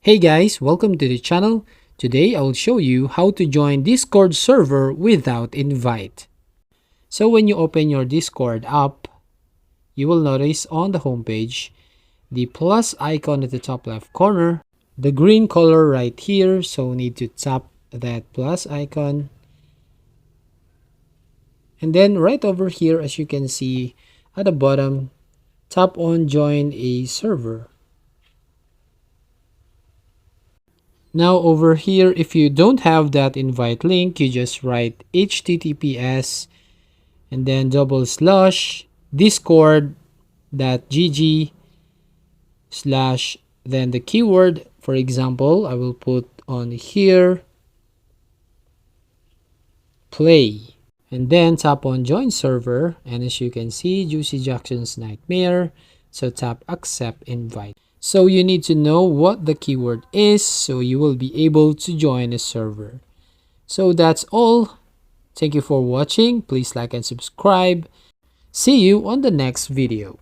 Hey guys, welcome to the channel. Today I will show you how to join Discord server without invite. So when you open your Discord app, you will notice on the homepage the plus icon at the top left corner, the green color right here, so need to tap that plus icon. And then right over here, as you can see at the bottom, tap on join a server. Now over here, if you don't have that invite link, you just write https and then /discord.gg/ then the keyword. For example, I will put on here play and then tap on join server, and as you can see, Juicy Jackson's Nightmare, so tap accept invite. So you need to know what the keyword is so you will be able to join a server. So that's all. Thank you for watching. Please like and subscribe. See you on the next video.